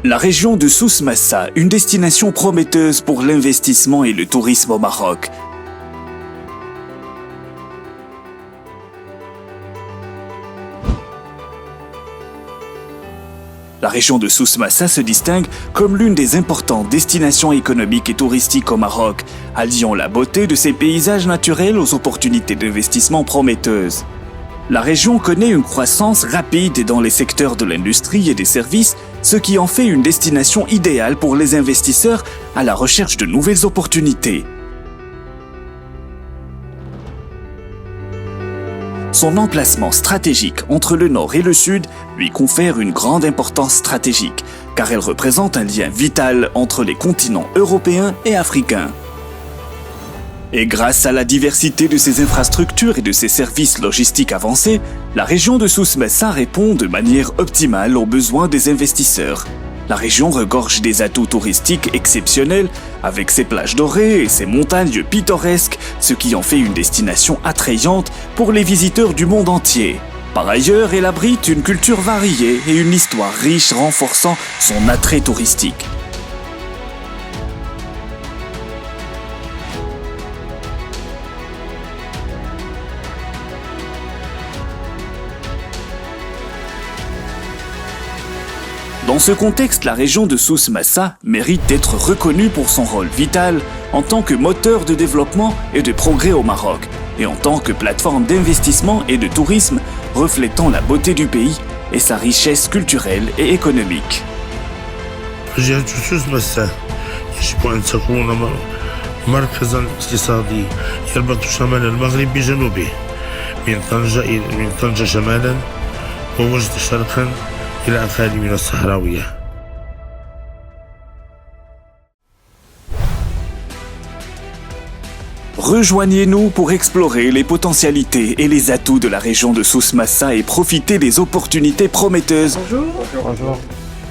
La région de Souss Massa, une destination prometteuse pour l'investissement et le tourisme au Maroc. La région de Souss Massa se distingue comme l'une des importantes destinations économiques et touristiques au Maroc, alliant la beauté de ses paysages naturels aux opportunités d'investissement prometteuses. La région connaît une croissance rapide dans les secteurs de l'industrie et des services, ce qui en fait une destination idéale pour les investisseurs à la recherche de nouvelles opportunités. Son emplacement stratégique entre le nord et le sud lui confère une grande importance stratégique, car elle représente un lien vital entre les continents européens et africains. Et grâce à la diversité de ses infrastructures et de ses services logistiques avancés, la région de Souss Massa répond de manière optimale aux besoins des investisseurs. La région regorge des atouts touristiques exceptionnels, avec ses plages dorées et ses montagnes pittoresques, ce qui en fait une destination attrayante pour les visiteurs du monde entier. Par ailleurs, elle abrite une culture variée et une histoire riche renforçant son attrait touristique. Dans ce contexte, la région de Souss Massa mérite d'être reconnue pour son rôle vital en tant que moteur de développement et de progrès au Maroc, et en tant que plateforme d'investissement et de tourisme reflétant la beauté du pays et sa richesse culturelle et économique. جهة سوس مسا يجب أن تكون مركزا اقتصادي يربط شمال المغرب بجنوبه من طنجة شمالا ووجد شرقا إلى أقاليم الصحراوية. Rejoignez-nous pour explorer les potentialités et les atouts de la région de Souss Massa et profiter des opportunités prometteuses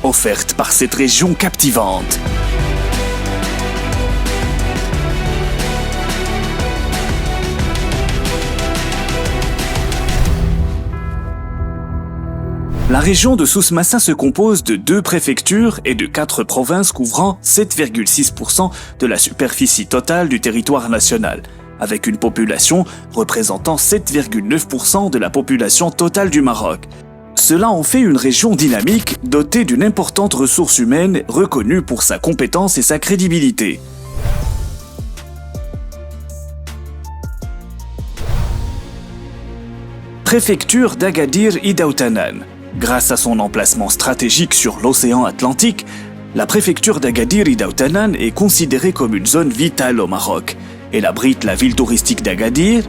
offertes par cette région captivante. La région de Souss Massa se compose de 2 préfectures et de 4 provinces couvrant 7,6% de la superficie totale du territoire national, avec une population représentant 7,9% de la population totale du Maroc. Cela en fait une région dynamique, dotée d'une importante ressource humaine reconnue pour sa compétence et sa crédibilité. Préfecture d'Agadir Idaoutanane. Grâce à son emplacement stratégique sur l'océan Atlantique, la préfecture d'Agadir Idaoutanane est considérée comme une zone vitale au Maroc. Elle abrite la ville touristique d'Agadir,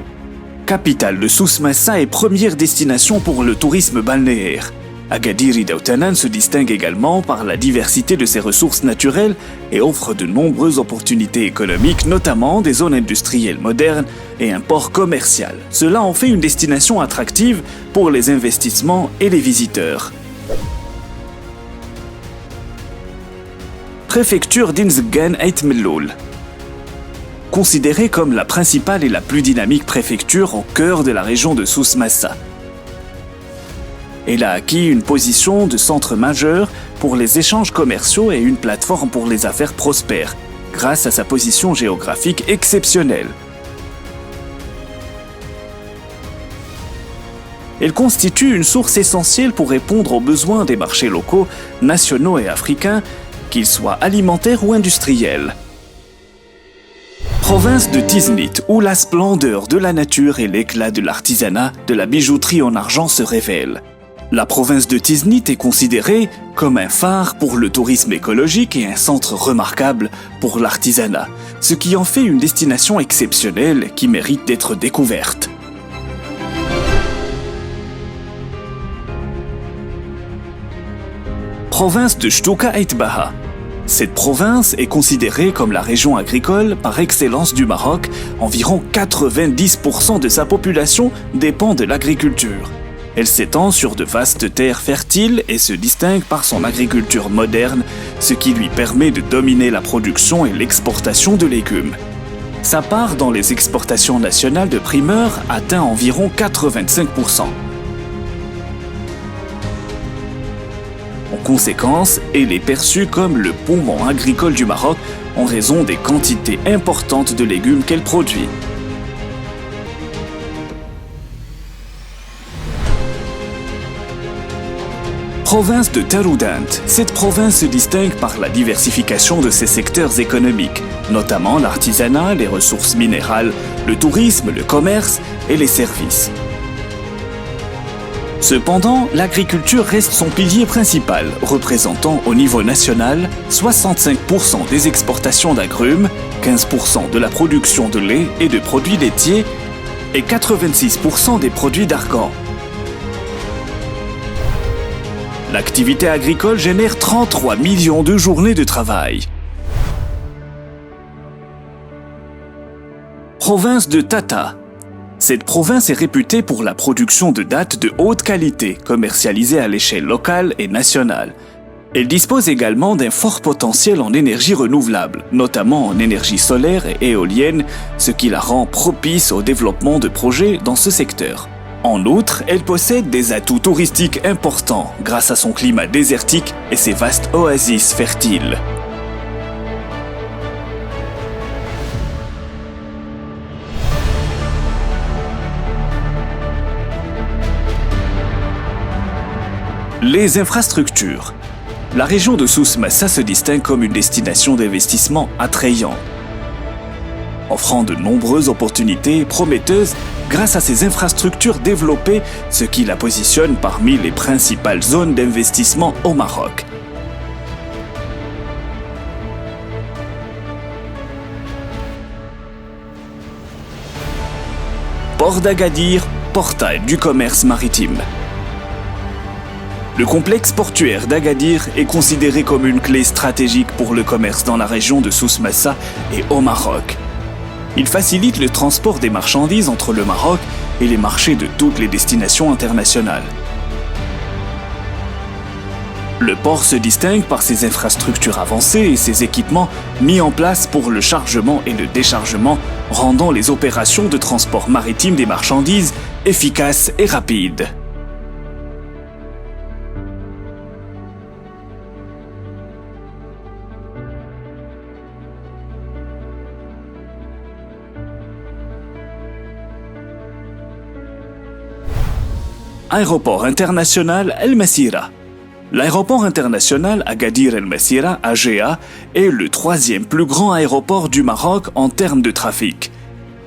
capitale de Souss Massa et première destination pour le tourisme balnéaire. Agadir Idaoutanane se distingue également par la diversité de ses ressources naturelles et offre de nombreuses opportunités économiques, notamment des zones industrielles modernes et un port commercial. Cela en fait une destination attractive pour les investissements et les visiteurs. Préfecture d'Inzgan Ait Melloul. Considérée comme la principale et la plus dynamique préfecture au cœur de la région de Souss Massa. Elle a acquis une position de centre majeur pour les échanges commerciaux et une plateforme pour les affaires prospères, grâce à sa position géographique exceptionnelle. Elle constitue une source essentielle pour répondre aux besoins des marchés locaux, nationaux et africains, qu'ils soient alimentaires ou industriels. Province de Tiznit, où la splendeur de la nature et l'éclat de l'artisanat de la bijouterie en argent se révèlent. La province de Tiznit est considérée comme un phare pour le tourisme écologique et un centre remarquable pour l'artisanat, ce qui en fait une destination exceptionnelle qui mérite d'être découverte. Province de Ch'touka Ait Baha. Cette province est considérée comme la région agricole par excellence du Maroc. Environ 90% de sa population dépend de l'agriculture. Elle s'étend sur de vastes terres fertiles et se distingue par son agriculture moderne, ce qui lui permet de dominer la production et l'exportation de légumes. Sa part dans les exportations nationales de primeurs atteint environ 85%. On conséquence, elle est perçue comme le poumon agricole du Maroc en raison des quantités importantes de légumes qu'elle produit. Province de Taroudant. Cette province se distingue par la diversification de ses secteurs économiques, notamment l'artisanat, les ressources minérales, le tourisme, le commerce et les services. Cependant, l'agriculture reste son pilier principal, représentant au niveau national 65% des exportations d'agrumes, 15% de la production de lait et de produits laitiers et 86% des produits d'argan. L'activité agricole génère 33 millions de journées de travail. Province de Tata. Cette province est réputée pour la production de dattes de haute qualité, commercialisées à l'échelle locale et nationale. Elle dispose également d'un fort potentiel en énergie renouvelable, notamment en énergie solaire et éolienne, ce qui la rend propice au développement de projets dans ce secteur. En outre, elle possède des atouts touristiques importants grâce à son climat désertique et ses vastes oasis fertiles. Les infrastructures. La région de Souss Massa se distingue comme une destination d'investissement attrayante, offrant de nombreuses opportunités prometteuses grâce à ses infrastructures développées, ce qui la positionne parmi les principales zones d'investissement au Maroc. Port d'Agadir, portail du commerce maritime. Le complexe portuaire d'Agadir est considéré comme une clé stratégique pour le commerce dans la région de Souss Massa et au Maroc. Il facilite le transport des marchandises entre le Maroc et les marchés de toutes les destinations internationales. Le port se distingue par ses infrastructures avancées et ses équipements mis en place pour le chargement et le déchargement, rendant les opérations de transport maritime des marchandises efficaces et rapides. Aéroport international El Messira. L'aéroport international Agadir El Messira, AGA, est le troisième plus grand aéroport du Maroc en termes de trafic.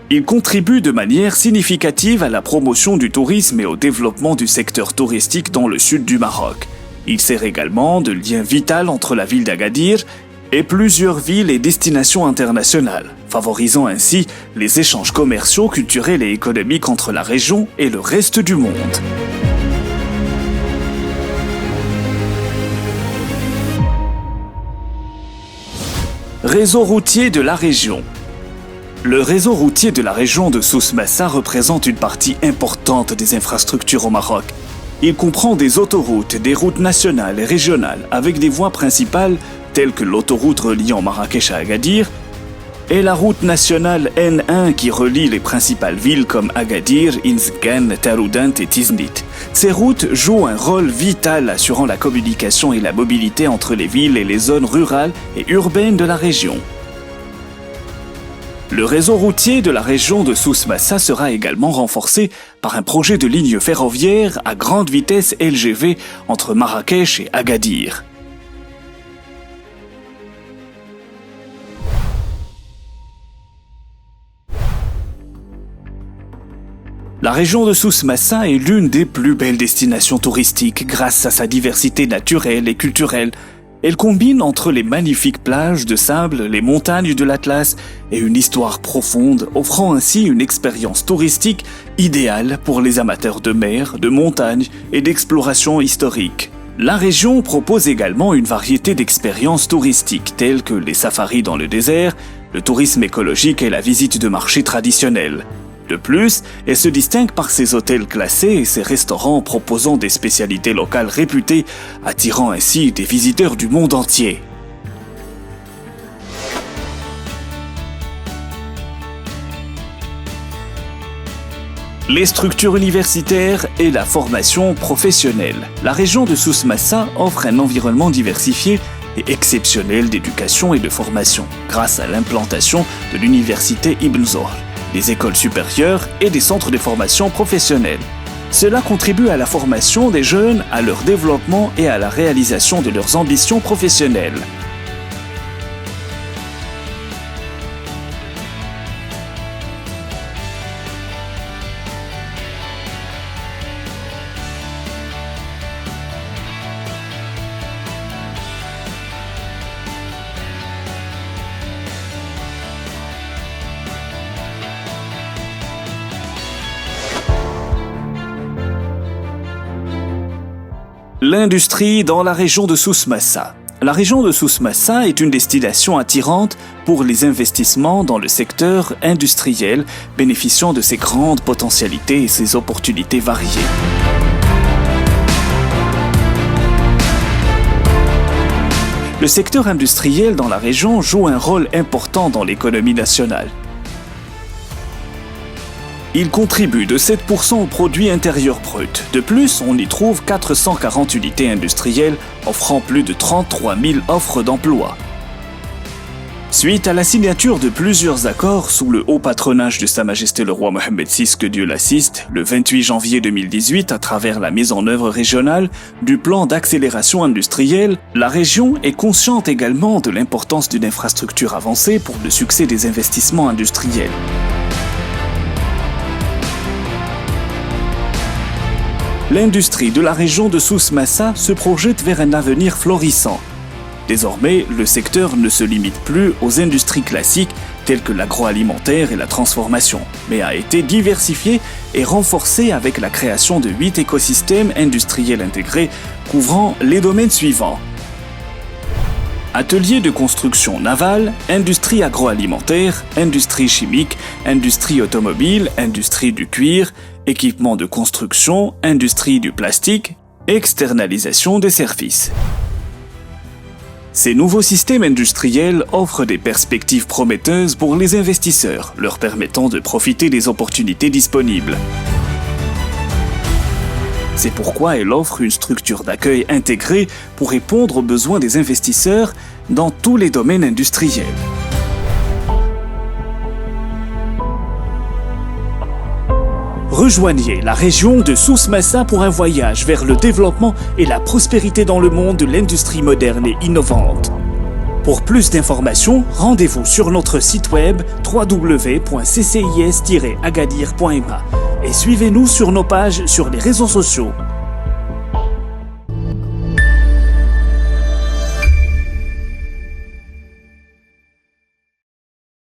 Il contribue de manière significative à la promotion du tourisme et au développement du secteur touristique dans le sud du Maroc. Il sert également de lien vital entre la ville d'Agadir et plusieurs villes et destinations internationales, favorisant ainsi les échanges commerciaux, culturels et économiques entre la région et le reste du monde. Réseau routier de la région. Le réseau routier de la région de Souss Massa représente une partie importante des infrastructures au Maroc. Il comprend des autoroutes, des routes nationales et régionales avec des voies principales telles que l'autoroute reliant Marrakech à Agadir et la route nationale N1 qui relie les principales villes comme Agadir, Inzgan, Taroudant et Tiznit. Ces routes jouent un rôle vital assurant la communication et la mobilité entre les villes et les zones rurales et urbaines de la région. Le réseau routier de la région de Souss Massa sera également renforcé par un projet de ligne ferroviaire à grande vitesse LGV entre Marrakech et Agadir. La région de Souss Massa est l'une des plus belles destinations touristiques grâce à sa diversité naturelle et culturelle. Elle combine entre les magnifiques plages de sable, les montagnes de l'Atlas et une histoire profonde, offrant ainsi une expérience touristique idéale pour les amateurs de mer, de montagne et d'exploration historique. La région propose également une variété d'expériences touristiques telles que les safaris dans le désert, le tourisme écologique et la visite de marchés traditionnels. De plus, elle se distingue par ses hôtels classés et ses restaurants proposant des spécialités locales réputées, attirant ainsi des visiteurs du monde entier. Les structures universitaires et la formation professionnelle. La région de Souss Massa offre un environnement diversifié et exceptionnel d'éducation et de formation, grâce à l'implantation de l'université Ibn Zohr, des écoles supérieures et des centres de formation professionnelle. Cela contribue à la formation des jeunes, à leur développement et à la réalisation de leurs ambitions professionnelles. L'industrie dans la région de Souss Massa. La région de Souss Massa est une destination attirante pour les investissements dans le secteur industriel, bénéficiant de ses grandes potentialités et ses opportunités variées. Le secteur industriel dans la région joue un rôle important dans l'économie nationale. Il contribue de 7% au produit intérieur brut. De plus, on y trouve 440 unités industrielles offrant plus de 33 000 offres d'emploi. Suite à la signature de plusieurs accords sous le haut patronage de Sa Majesté le roi Mohammed VI, que Dieu l'assiste, le 28 janvier 2018 à travers la mise en œuvre régionale du plan d'accélération industrielle, la région est consciente également de l'importance d'une infrastructure avancée pour le succès des investissements industriels. L'industrie de la région de Souss Massa se projette vers un avenir florissant. Désormais, le secteur ne se limite plus aux industries classiques telles que l'agroalimentaire et la transformation, mais a été diversifié et renforcé avec la création de 8 écosystèmes industriels intégrés couvrant les domaines suivants. Ateliers de construction navale, industrie agroalimentaire, industrie chimique, industrie automobile, industrie du cuir, équipement de construction, industrie du plastique, externalisation des services. Ces nouveaux systèmes industriels offrent des perspectives prometteuses pour les investisseurs, leur permettant de profiter des opportunités disponibles. C'est pourquoi elle offre une structure d'accueil intégrée pour répondre aux besoins des investisseurs dans tous les domaines industriels. Rejoignez la région de Souss Massa pour un voyage vers le développement et la prospérité dans le monde de l'industrie moderne et innovante. Pour plus d'informations, rendez-vous sur notre site web www.ccis-agadir.ma et suivez-nous sur nos pages sur les réseaux sociaux.